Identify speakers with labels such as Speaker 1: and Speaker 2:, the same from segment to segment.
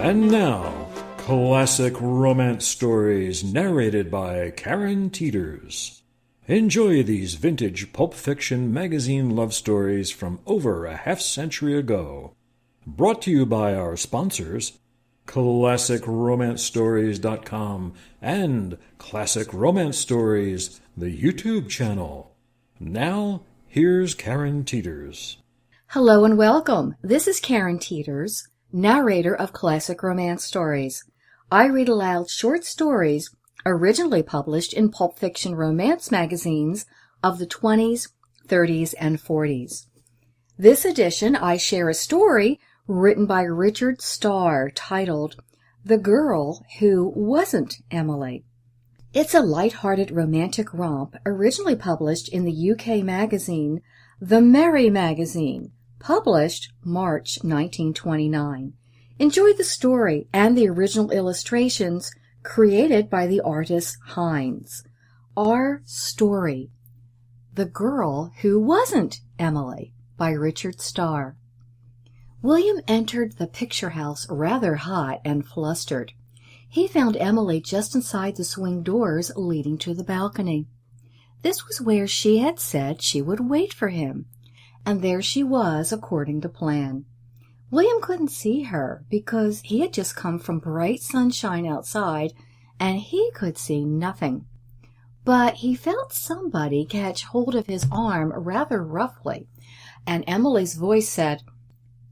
Speaker 1: And now, classic romance stories narrated by Karen Teeters. Enjoy these vintage Pulp Fiction magazine love stories from over a half-century ago. Brought to you by our sponsors, ClassicRomanceStories.com and Classic Romance Stories, the YouTube channel. Now, here's Karen Teeters.
Speaker 2: Hello and welcome. This is Karen Teeters, narrator of Classic Romance Stories. I read aloud short stories originally published in Pulp Fiction romance magazines of the 20s, 30s, and 40s. This edition, I share a story written by Richard Starr titled The Girl Who Wasn't Emily. It's a light-hearted romantic romp originally published in the UK magazine The Merry Magazine, published March 1929. Enjoy the story and the original illustrations created by the artist Hynes. Our story, The Girl Who Wasn't Emily, by Richard Starr. William entered the picture house rather hot and flustered. He found Emily just inside the swing doors leading to the balcony. This was where she had said she would wait for him, and there she was according to plan. William couldn't see her because he had just come from bright sunshine outside and he could see nothing. But he felt somebody catch hold of his arm rather roughly, and Emily's voice said,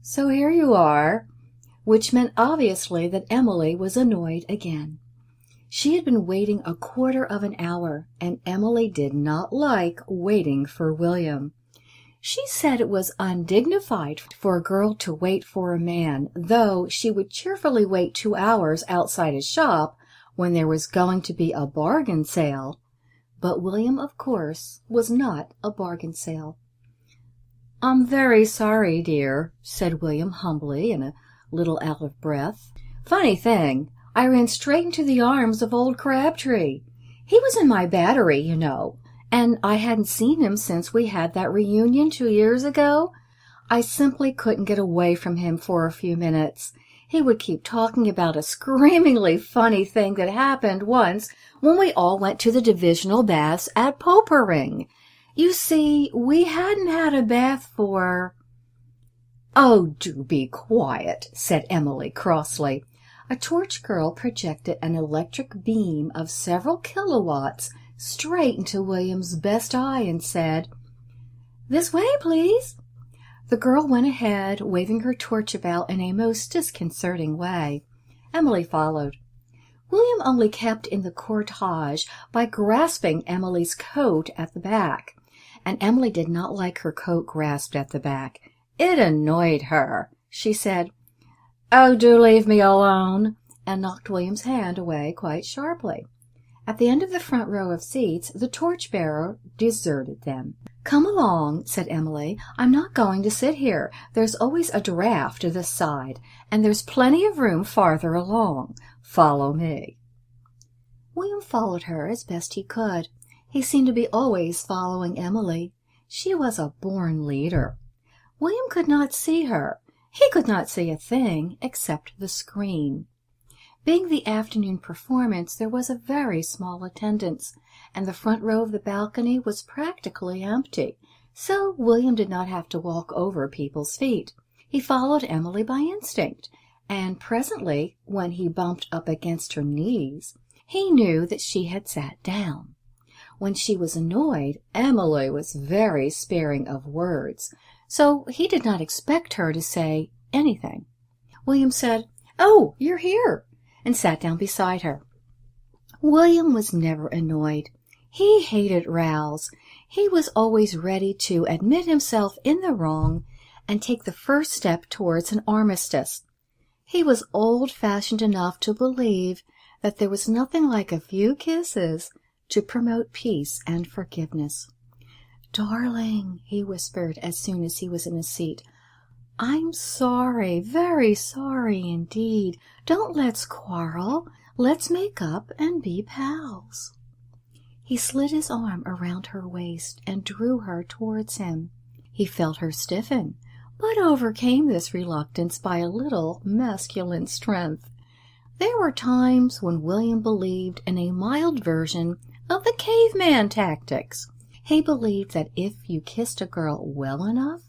Speaker 2: "So here you are," which meant obviously that Emily was annoyed again. She had been waiting a quarter of an hour, and Emily did not like waiting for William. She said it was undignified for a girl to wait for a man, though she would cheerfully wait 2 hours outside a shop when there was going to be a bargain sale. But William, of course, was not a bargain sale. "I'm very sorry, dear," said William humbly and a little out of breath. "Funny thing, I ran straight into the arms of old Crabtree. He was in my battery, you know, and I hadn't seen him since we had that reunion 2 years ago. I simply couldn't get away from him for a few minutes. He would keep talking about a screamingly funny thing that happened once when we all went to the divisional baths at Popering. You see, we hadn't had a bath for—" "Oh, do be quiet," said Emily crossly. A torch girl projected an electric beam of several kilowatts straight into William's best eye and said, "This way, please." The girl went ahead, waving her torch about in a most disconcerting way. Emily followed. William only kept in the cortege by grasping Emily's coat at the back, and Emily did not like her coat grasped at the back. It annoyed her. She said, "Oh, do leave me alone," and knocked William's hand away quite sharply. At the end of the front row of seats, the torch-bearer deserted them. "Come along," said Emily. "I'm not going to sit here. There's always a draft this side, and there's plenty of room farther along. Follow me." William followed her as best he could. He seemed to be always following Emily. She was a born leader. William could not see her. He could not see a thing except the screen. Being the afternoon performance, there was a very small attendance, and the front row of the balcony was practically empty, so William did not have to walk over people's feet. He followed Emily by instinct, and presently, when he bumped up against her knees, he knew that she had sat down. When she was annoyed, Emily was very sparing of words, so he did not expect her to say anything. William said, "Oh, you're here," and sat down beside her. William was never annoyed. He hated rows. He was always ready to admit himself in the wrong and take the first step towards an armistice. He was old-fashioned enough to believe that there was nothing like a few kisses to promote peace and forgiveness. "Darling," he whispered as soon as he was in his seat, "I'm sorry, very sorry indeed. Don't let's quarrel. Let's make up and be pals." He slid his arm around her waist and drew her towards him. He felt her stiffen. but overcame this reluctance by a little masculine strength. There were times when William believed in a mild version of the caveman tactics. He believed that if you kissed a girl well enough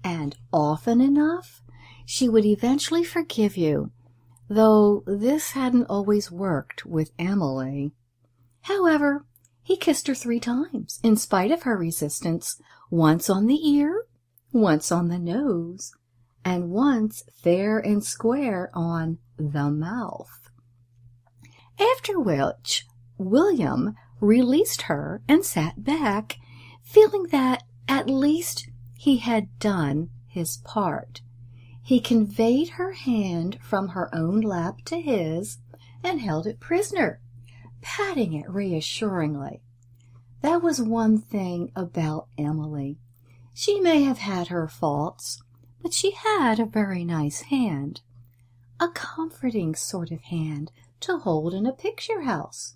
Speaker 2: and often enough, she would eventually forgive you, though this hadn't always worked with Emily. However, he kissed her 3 times, in spite of her resistance, once on the ear, once on the nose, and once fair and square on the mouth. After which, William released her and sat back, feeling that at least he had done his part. He conveyed her hand from her own lap to his and held it prisoner, patting it reassuringly. That was one thing about Emily. She may have had her faults, but she had a very nice hand. A comforting sort of hand to hold in a picture house.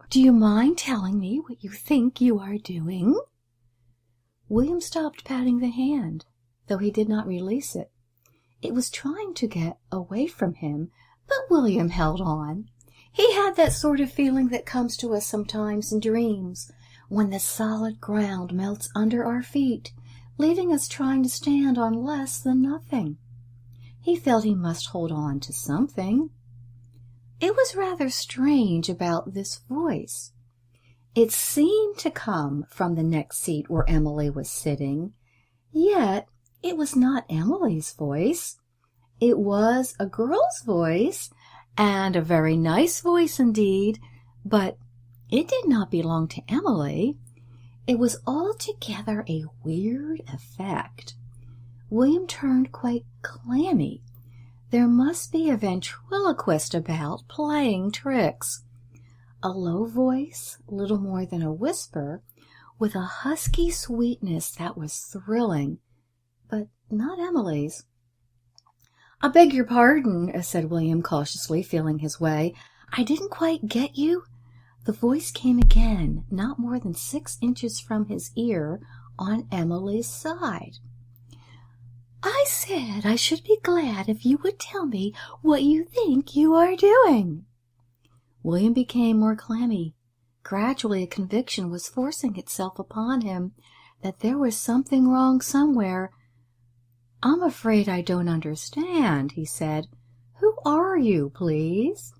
Speaker 2: Do you mind telling me what you think you are doing? William stopped patting the hand, though he did not release it. It was trying to get away from him, but William held on. He had that sort of feeling that comes to us sometimes in dreams, when the solid ground melts under our feet, leaving us trying to stand on less than nothing. He felt he must hold on to something. It was rather strange about this voice. It seemed to come from the next seat where Emily was sitting, yet it was not Emily's voice. It was a girl's voice, and a very nice voice indeed, but it did not belong to Emily. It was altogether a weird effect. William turned quite clammy. There must be a ventriloquist about playing tricks. A low voice, little more than a whisper, with a husky sweetness that was thrilling, but not Emily's. "I beg your pardon," said William cautiously, feeling his way. "I didn't quite get you." The voice came again, not more than 6 inches from his ear, on Emily's side. "I said I should be glad if you would tell me what you think you are doing." William became more clammy. Gradually a conviction was forcing itself upon him that there was something wrong somewhere. "I'm afraid I don't understand," he said. "Who are you, please?"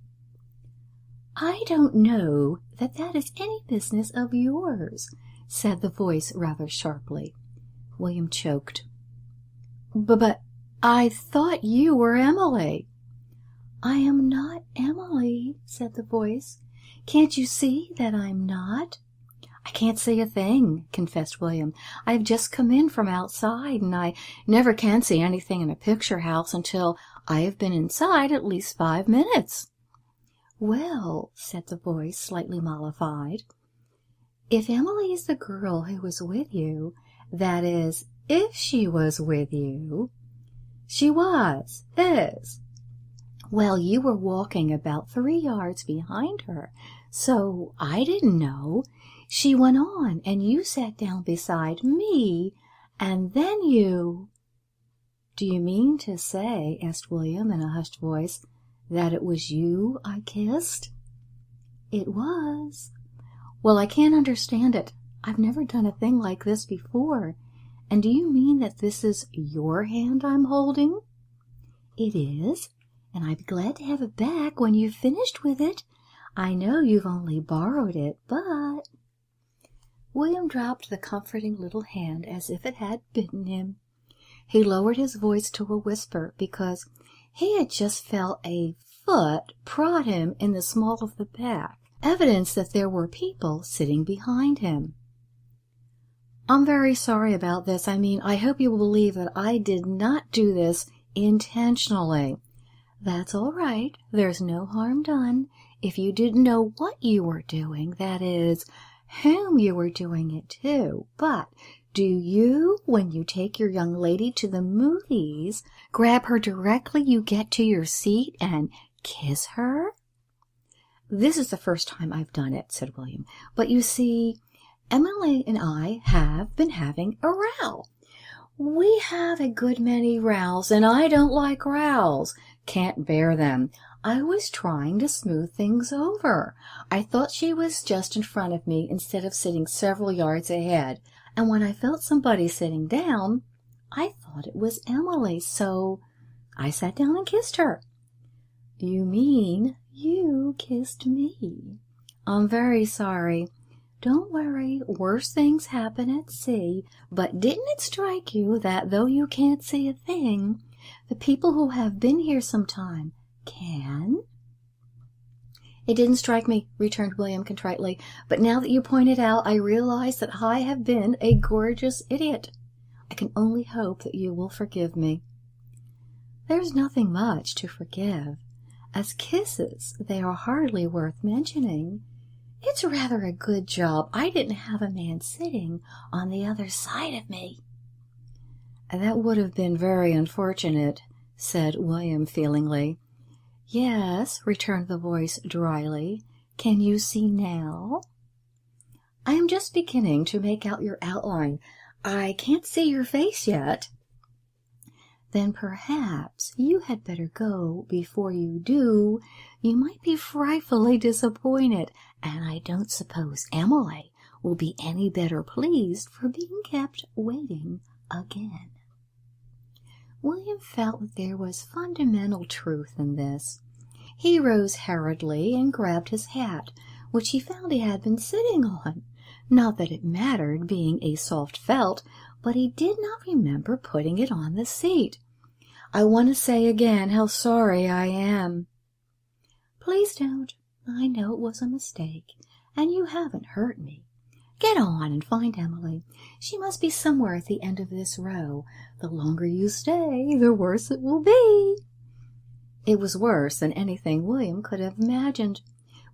Speaker 2: "I don't know that is any business of yours," said the voice rather sharply. William choked. But I thought you were Emily." "I am not Emily," said the voice. "Can't you see that I'm not?" "I can't see a thing," confessed William. "I have just come in from outside, and I never can see anything in a picture house until I have been inside at least 5 minutes. "Well," said the voice, slightly mollified, "if Emily is the girl who was with you, that is, if she was with you—" "She is. "Well, you were walking about 3 yards behind her, so I didn't know. She went on, and you sat down beside me, and then you—" "Do you mean to say," asked William in a hushed voice, "that it was you I kissed?" "It was." "Well, I can't understand it. I've never done a thing like this before. And do you mean that this is your hand I'm holding?" "It is, and I'd be glad to have it back when you've finished with it. I know you've only borrowed it, but—" William dropped the comforting little hand as if it had bitten him. He lowered his voice to a whisper because he had just felt a foot prod him in the small of the back, evidence that there were people sitting behind him. "I'm very sorry about this. I hope you will believe that I did not do this intentionally." "That's all right. There's no harm done. If you didn't know what you were doing, that is, whom you were doing it to. But do you, when you take your young lady to the movies, grab her directly you get to your seat and kiss her?" "This is the first time I've done it," said William. "But you see, Emily and I have been having a row. We have a good many rows, and I don't like rows. Can't bear them. I was trying to smooth things over. I thought she was just in front of me instead of sitting several yards ahead, and when I felt somebody sitting down, I thought it was Emily, so I sat down and kissed her." "You mean you kissed me? I'm very sorry. Don't worry, worse things happen at sea, but didn't it strike you that though you can't see a thing, the people who have been here some time can?" "It didn't strike me," returned William contritely, "but now that you point it out, I realize that I have been a gorgeous idiot. I can only hope that you will forgive me." "There's nothing much to forgive. As kisses, they are hardly worth mentioning. It's rather a good job I didn't have a man sitting on the other side of me." "That would have been very unfortunate," said William feelingly. "Yes," returned the voice dryly. "Can you see now?" "I am just beginning to make out your outline. I can't see your face yet." "Then perhaps you had better go before you do. You might be frightfully disappointed, and I don't suppose Emily will be any better pleased for being kept waiting again." William felt that there was fundamental truth in this. He rose hurriedly and grabbed his hat, which he found he had been sitting on. Not that it mattered, being a soft felt, but he did not remember putting it on the seat. "I want to say again how sorry I am." "Please don't. I know it was a mistake, and you haven't hurt me. Get on and find Emily. She must be somewhere at the end of this row. The longer you stay, the worse it will be." It was worse than anything William could have imagined.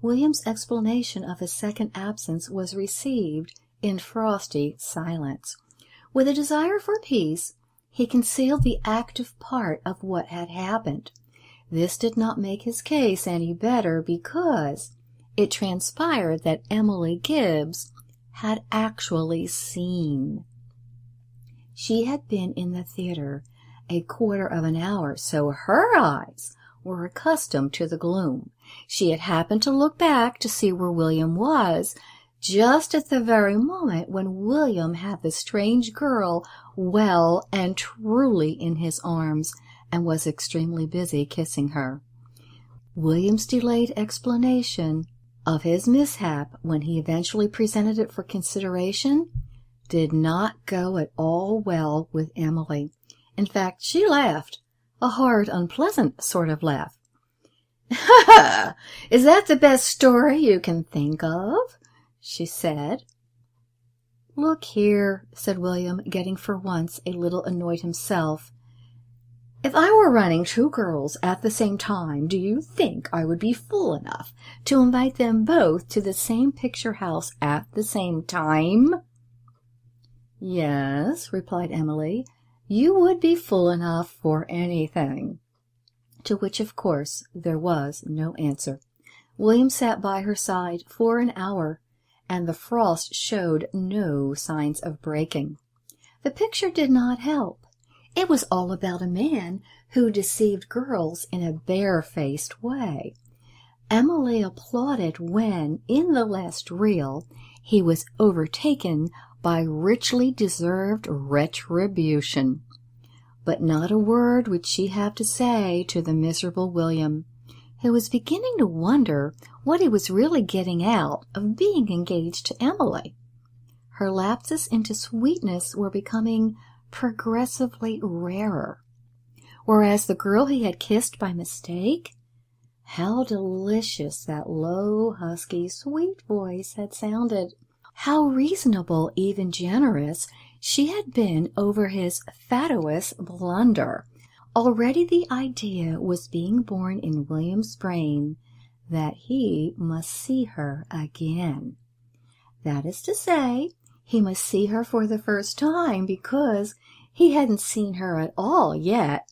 Speaker 2: William's explanation of his second absence was received in frosty silence. With a desire for peace, he concealed the active part of what had happened. This did not make his case any better, because it transpired that Emily Gibbs had actually seen. She had been in the theater a quarter of an hour, so her eyes were accustomed to the gloom. She had happened to look back to see where William was, just at the very moment when William had the strange girl well and truly in his arms, and was extremely busy kissing her. William's delayed explanation of his mishap, when he eventually presented it for consideration, did not go at all well with Emily. In fact, she laughed, a hard, unpleasant sort of laugh. "Ha ha! Is that the best story you can think of?" she said. "Look here," said William, getting for once a little annoyed himself. "If I were running two girls at the same time, do you think I would be fool enough to invite them both to the same picture house at the same time?" "Yes," replied Emily, "you would be fool enough for anything." To which, of course, there was no answer. William sat by her side for an hour, and the frost showed no signs of breaking. The picture did not help. It was all about a man who deceived girls in a barefaced way. Emily applauded when, in the last reel, he was overtaken by richly deserved retribution. But not a word would she have to say to the miserable William, who was beginning to wonder what he was really getting out of being engaged to Emily. Her lapses into sweetness were becoming progressively rarer, whereas the girl he had kissed by mistake, how delicious that low, husky, sweet voice had sounded! How reasonable, even generous, she had been over his fatuous blunder! Already the idea was being born in William's brain that he must see her again. That is to say, he must see her for the first time, because he hadn't seen her at all yet.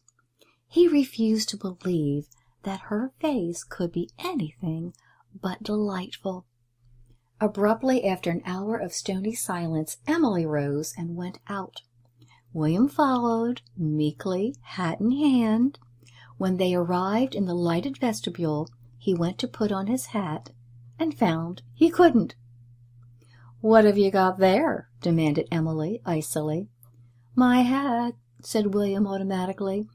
Speaker 2: He refused to believe that her face could be anything but delightful. Abruptly, after an hour of stony silence, Emily rose and went out. William followed, meekly, hat in hand. When they arrived in the lighted vestibule, he went to put on his hat and found he couldn't. "What have you got there?" demanded Emily, icily. "My hat," said William automatically.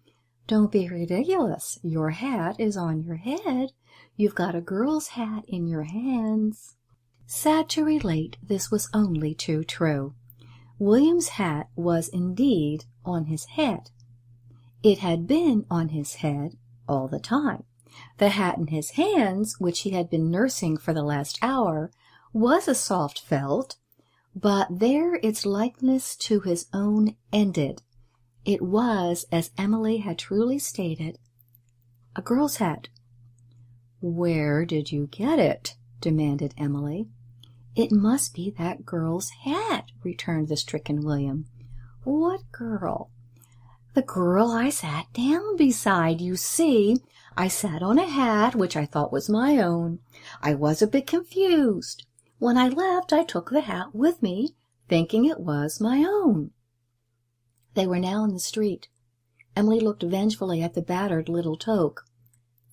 Speaker 2: "Don't be ridiculous. Your hat is on your head. You've got a girl's hat in your hands." Sad to relate, this was only too true. William's hat was indeed on his head. It had been on his head all the time. The hat in his hands, which he had been nursing for the last hour, was a soft felt, but there its likeness to his own ended. It was, as Emily had truly stated, a girl's hat. "Where did you get it?" demanded Emily. "It must be that girl's hat," returned the stricken William. "What girl?" "The girl I sat down beside. You see, I sat on a hat which I thought was my own. I was a bit confused. When I left, I took the hat with me, thinking it was my own." They were now in the street. Emily looked vengefully at the battered little toque.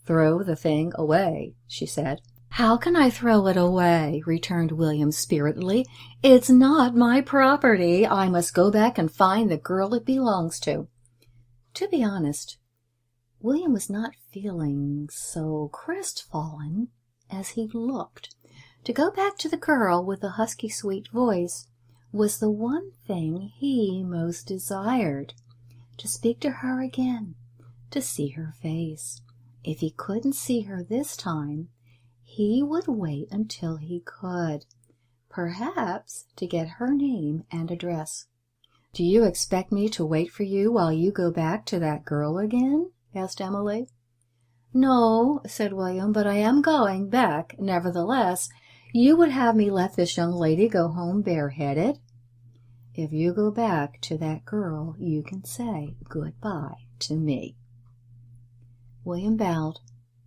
Speaker 2: "Throw the thing away," she said. "How can I throw it away?" returned William spiritedly. "It's not my property. I must go back and find the girl it belongs to." To be honest, William was not feeling so crestfallen as he looked. To go back to the girl with the husky sweet voice was the one thing he most desired. To speak to her again, to see her face. If he couldn't see her this time, he would wait until he could, perhaps to get her name and address. "Do you expect me to wait for you while you go back to that girl again?" asked Emily. "No," said William, "but I am going back nevertheless. You would have me let this young lady go home bareheaded?" "If you go back to that girl, you can say good-bye to me." William bowed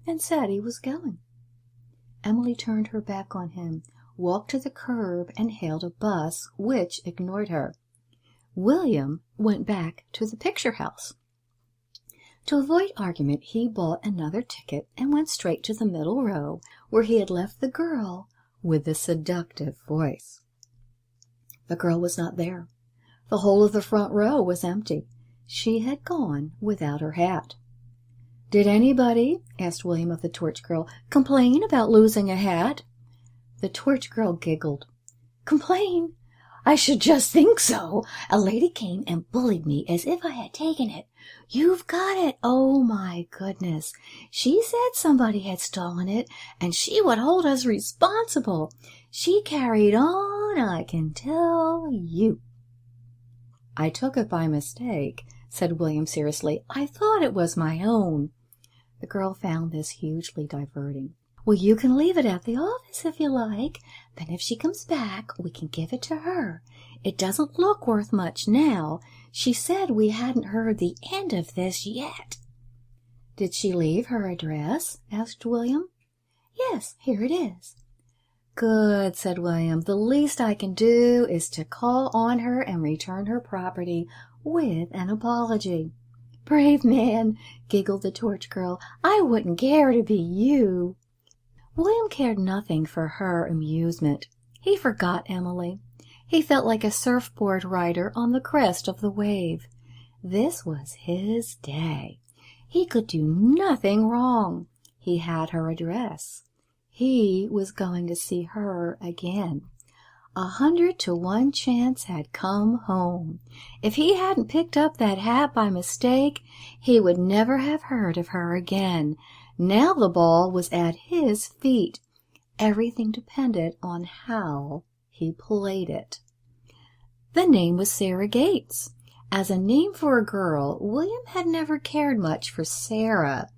Speaker 2: and said he was going. Emily turned her back on him, walked to the curb, and hailed a bus, which ignored her. William went back to the picture house. To avoid argument, he bought another ticket and went straight to the middle row, where he had left the girl with the seductive voice. The girl was not there. The whole of the front row was empty. She had gone without her hat. "Did anybody," asked William of the torch girl, "complain about losing a hat?" The torch girl giggled. "Complain? I should just think so. A lady came and bullied me as if I had taken it. 'You've got it.' Oh, my goodness. She said somebody had stolen it, and she would hold us responsible. She carried on, I can tell you." "I took it by mistake," said William seriously. "I thought it was my own." The girl found this hugely diverting. "Well, you can leave it at the office if you like. Then if she comes back, we can give it to her. It doesn't look worth much now. She said we hadn't heard the end of this yet." "Did she leave her address?" asked William. "Yes, here it is." "Good," said William. "The least I can do is to call on her and return her property with an apology." "Brave man," giggled the torch girl. "I wouldn't care to be you." William cared nothing for her amusement. He forgot Emily. He felt like a surfboard rider on the crest of the wave. This was his day. He could do nothing wrong. He had her address. He was going to see her again. 100 to 1 chance had come home. If he hadn't picked up that hat by mistake, he would never have heard of her again. Now the ball was at his feet. Everything depended on how he played it. The name was Sarah Gates. As a name for a girl, William had never cared much for Sarah.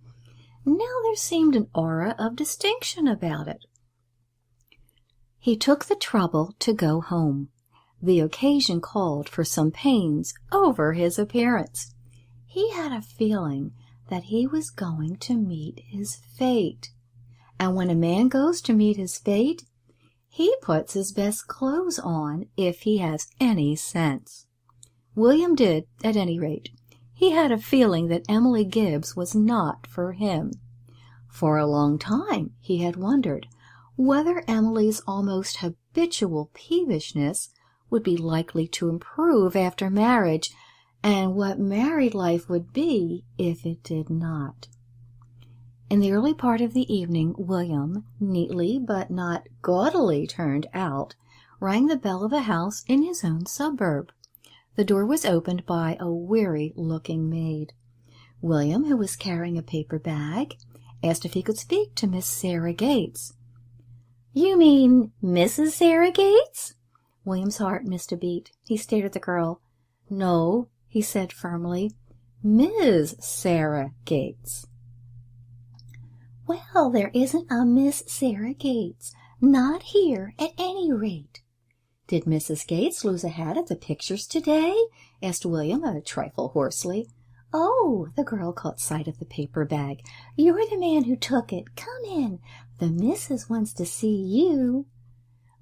Speaker 2: Now there seemed an aura of distinction about it. He took the trouble to go home. The occasion called for some pains over his appearance. He had a feeling that he was going to meet his fate. And when a man goes to meet his fate, he puts his best clothes on if he has any sense. William did, at any rate. He had a feeling that Emily Gibbs was not for him. For a long time he had wondered whether Emily's almost habitual peevishness would be likely to improve after marriage, and what married life would be if it did not. In the early part of the evening, William, neatly but not gaudily turned out, rang the bell of a house in his own suburb. The door was opened by a weary-looking maid. William, who was carrying a paper bag, asked if he could speak to Miss Sarah Gates. "You mean Mrs. Sarah Gates?" William's heart missed a beat. He stared at the girl. "No," he said firmly, "Ms. Sarah Gates." "Well, there isn't a Miss Sarah Gates. Not here, at any rate." "Did Mrs. Gates lose a hat at the pictures today?" asked William, a trifle hoarsely. "Oh," the girl caught sight of the paper bag. "You're the man who took it. Come in. The missus wants to see you."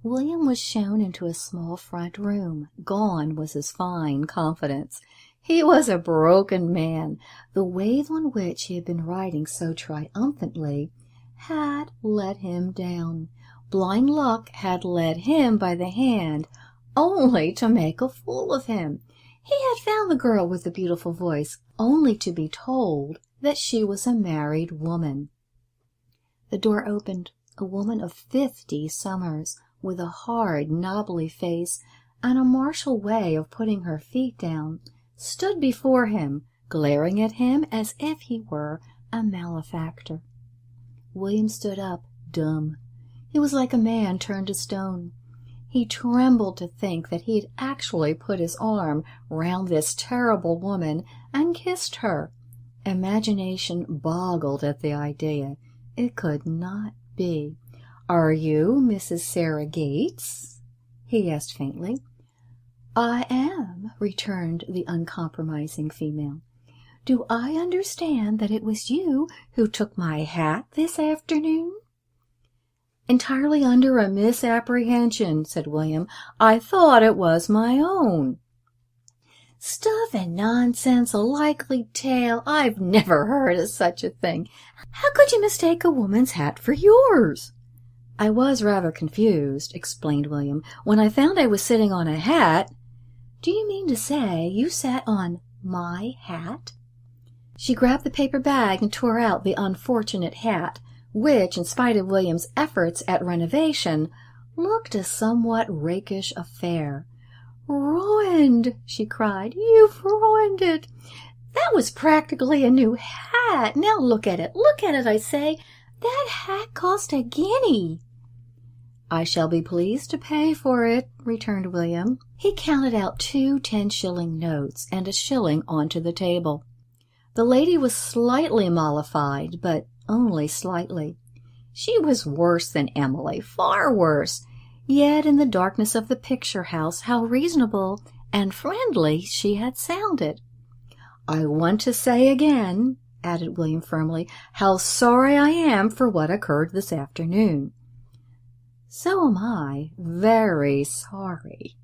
Speaker 2: William was shown into a small front room. Gone was his fine confidence. He was a broken man. The wave on which he had been riding so triumphantly had let him down. Blind luck had led him by the hand, only to make a fool of him. He had found the girl with the beautiful voice, only to be told that she was a married woman. The door opened. A woman of 50 summers, with a hard, knobbly face and a martial way of putting her feet down, stood before him, glaring at him as if he were a malefactor. William stood up, dumb. He was like a man turned to stone. He trembled to think that he had actually put his arm round this terrible woman and kissed her. Imagination boggled at the idea. It could not be. "Are you Mrs. Sarah Gates?" he asked faintly. "I am," returned the uncompromising female. "Do I understand that it was you who took my hat this afternoon?" "Entirely under a misapprehension," said William. "I thought it was my own." "Stuff and nonsense, a likely tale. I've never heard of such a thing. How could you mistake a woman's hat for yours?" "I was rather confused," explained William, "when I found I was sitting on a hat." "Do you mean to say you sat on my hat?" She grabbed the paper bag and tore out the unfortunate hat, which, in spite of William's efforts at renovation, looked a somewhat rakish affair. "Ruined!" she cried. "You've ruined it! That was practically a new hat. Now look at it. Look at it, I say. That hat cost a guinea." "I shall be pleased to pay for it," returned William. He counted out 2 10-shilling notes and a shilling onto the table. The lady was slightly mollified, but only slightly. She was worse than Emily, far worse. Yet in the darkness of the picture house, how reasonable and friendly she had sounded. "I want to say again," added William firmly, "how sorry I am for what occurred this afternoon." "So am I, very sorry.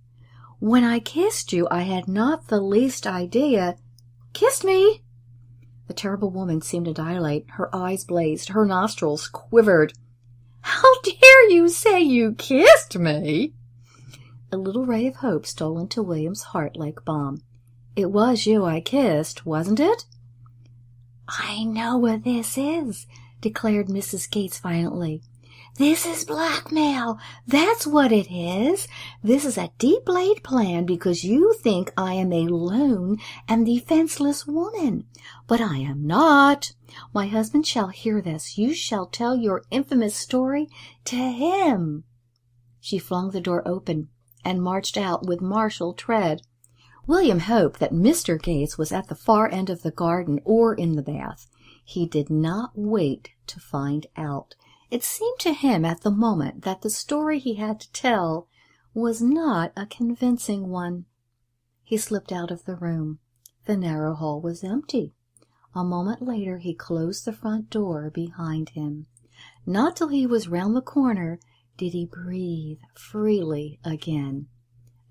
Speaker 2: When I kissed you, I had not the least idea—" "Kissed me!" The terrible woman seemed to dilate. Her eyes blazed. Her nostrils quivered. "How dare you say you kissed me?" A little ray of hope stole into William's heart like balm. "It was you I kissed, wasn't it?" "I know what this is," declared Mrs. Gates violently. "This is blackmail. That's what it is. This is a deep-laid plan because you think I am a lone and defenseless woman. But I am not. My husband shall hear this. You shall tell your infamous story to him." She flung the door open and marched out with martial tread. William hoped that Mr. Gates was at the far end of the garden or in the bath. He did not wait to find out. It seemed to him at the moment that the story he had to tell was not a convincing one. He slipped out of the room. The narrow hall was empty. A moment later he closed the front door behind him. Not till he was round the corner did he breathe freely again.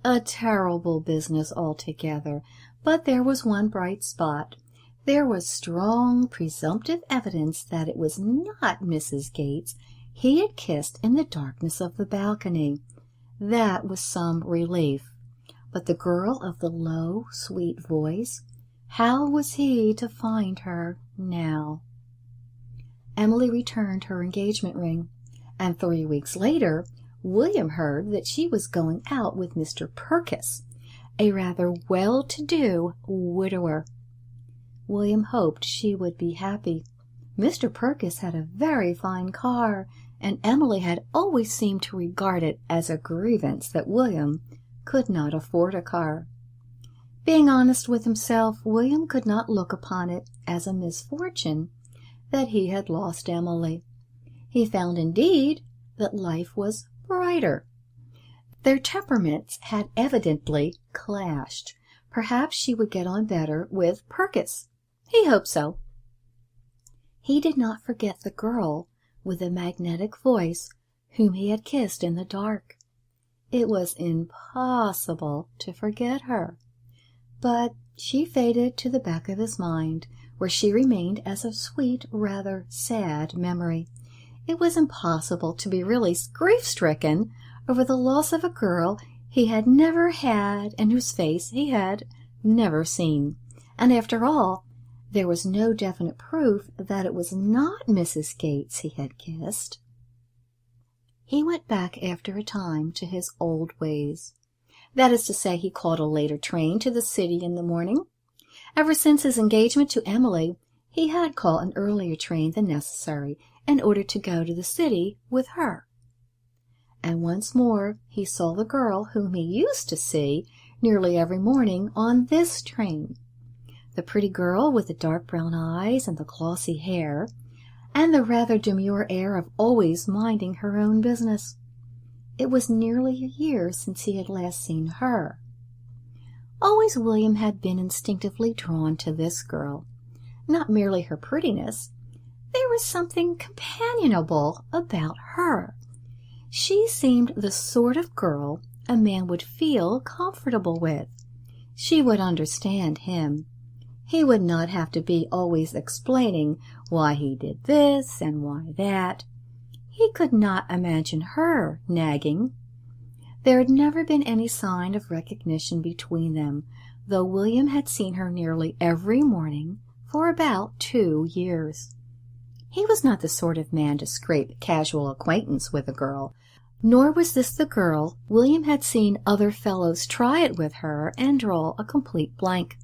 Speaker 2: A terrible business altogether, but there was one bright spot. There was strong presumptive evidence that it was not Mrs. Gates he had kissed in the darkness of the balcony. That was some relief. But the girl of the low, sweet voice, how was he to find her now? Emily returned her engagement ring, and 3 weeks later William heard that she was going out with Mr. Purkis, a rather well-to-do widower. William hoped she would be happy. Mr. Purkis had a very fine car, and Emily had always seemed to regard it as a grievance that William could not afford a car. Being honest with himself, William could not look upon it as a misfortune that he had lost Emily. He found, indeed, that life was brighter. Their temperaments had evidently clashed. Perhaps she would get on better with Purkis. He hoped so. He did not forget the girl with the magnetic voice whom he had kissed in the dark. It was impossible to forget her. But she faded to the back of his mind, where she remained as a sweet, rather sad memory. It was impossible to be really grief-stricken over the loss of a girl he had never had and whose face he had never seen. And after all, there was no definite proof that it was not Mrs. Gates he had kissed. He went back after a time to his old ways. That is to say, he caught a later train to the city in the morning. Ever since his engagement to Emily, he had caught an earlier train than necessary in order to go to the city with her. And once more he saw the girl whom he used to see nearly every morning on this train. The pretty girl with the dark brown eyes and the glossy hair, and the rather demure air of always minding her own business. It was nearly a year since he had last seen her. Always William had been instinctively drawn to this girl. Not merely her prettiness. There was something companionable about her. She seemed the sort of girl a man would feel comfortable with. She would understand him. He would not have to be always explaining why he did this and why that. He could not imagine her nagging. There had never been any sign of recognition between them, though William had seen her nearly every morning for about 2 years. He was not the sort of man to scrape casual acquaintance with a girl, nor was this the girl William had seen other fellows try it with her and draw a complete blank.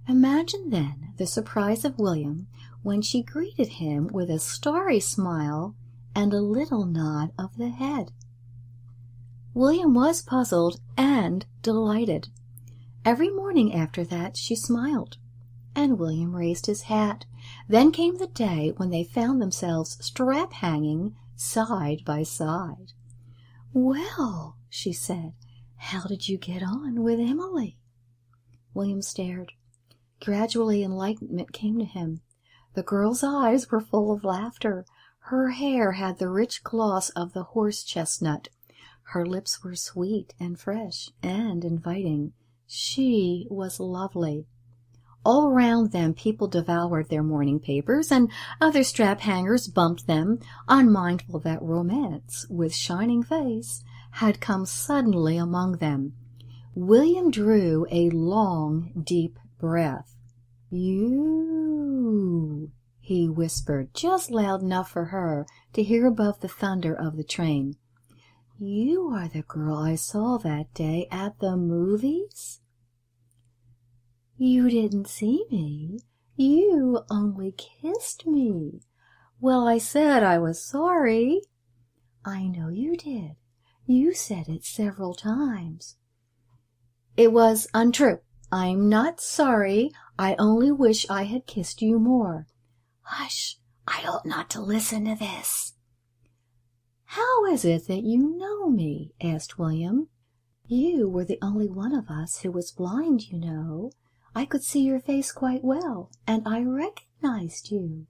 Speaker 2: Imagine, then, the surprise of William when she greeted him with a starry smile and a little nod of the head. William was puzzled and delighted. Every morning after that she smiled, and William raised his hat. Then came the day when they found themselves strap-hanging side by side. "Well," she said, "how did you get on with Emily?" William stared. Gradually enlightenment came to him. The girl's eyes were full of laughter. Her hair had the rich gloss of the horse-chestnut. Her lips were sweet and fresh and inviting. She was lovely. All round them people devoured their morning papers, and other strap-hangers bumped them, unmindful that romance, with shining face, had come suddenly among them. William drew a long, deep breath. "You," he whispered, just loud enough for her to hear above the thunder of the train. "You are the girl I saw that day at the movies?" "You didn't see me. You only kissed me." "Well, I said I was sorry." "I know you did. You said it several times." "It was untrue. I'm not sorry. I only wish I had kissed you more." "Hush! I ought not to listen to this." "How is it that you know me?" asked William. "You were the only one of us who was blind, you know. I could see your face quite well, and I recognized you."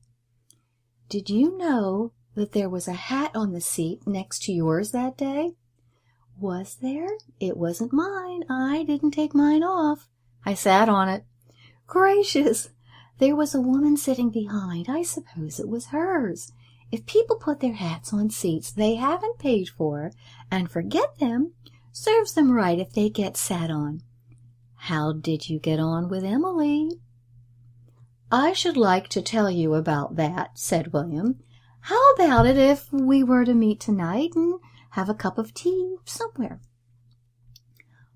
Speaker 2: "Did you know that there was a hat on the seat next to yours that day?" Was there? It wasn't mine. I didn't take mine off. I sat on it. Gracious! There was a woman sitting behind. I suppose it was hers. If people put their hats on seats they haven't paid for and forget them, serves them right if they get sat on. How did you get on with Emily? I should like to tell you about that, said William. How about it if we were to meet tonight and have a cup of tea somewhere?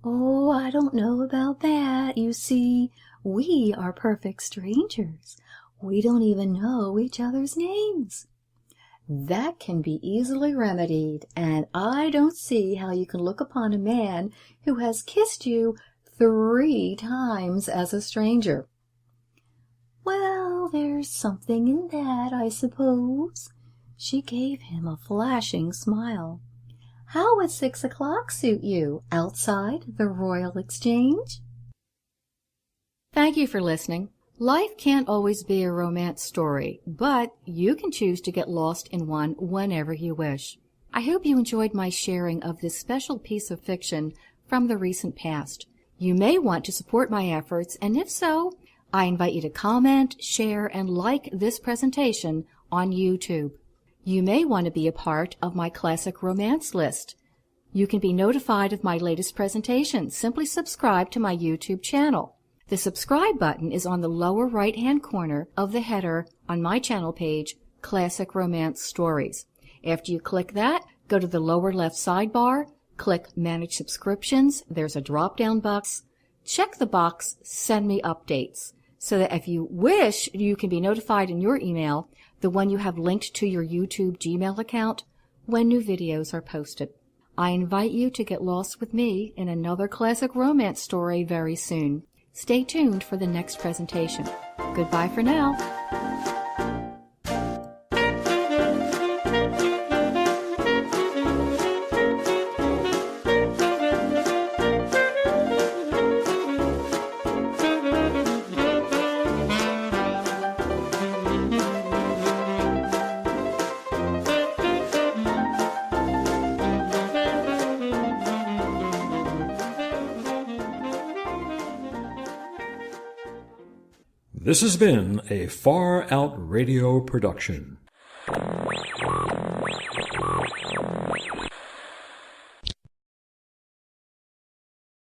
Speaker 2: Oh, I don't know about that. You see, we are perfect strangers. We don't even know each other's names. That can be easily remedied, and I don't see how you can look upon a man who has kissed you 3 times as a stranger. Well, there's something in that, I suppose. She gave him a flashing smile. How would 6 o'clock suit you, outside the Royal Exchange? Thank you for listening. Life can't always be a romance story, but you can choose to get lost in one whenever you wish. I hope you enjoyed my sharing of this special piece of fiction from the recent past. You may want to support my efforts, and if so, I invite you to comment, share, and like this presentation on YouTube. You may want to be a part of my classic romance list. You can be notified of my latest presentations. Simply subscribe to my YouTube channel. The subscribe button is on the lower right-hand corner of the header on my channel page, Classic Romance Stories. After you click that, go to the lower left sidebar, click Manage Subscriptions. There's a drop-down box. Check the box Send Me Updates, so that if you wish, you can be notified in your email, the one you have linked to your YouTube Gmail account, when new videos are posted. I invite you to get lost with me in another classic romance story very soon. Stay tuned for the next presentation. Goodbye for now.
Speaker 1: This has been a Far Out Radio production.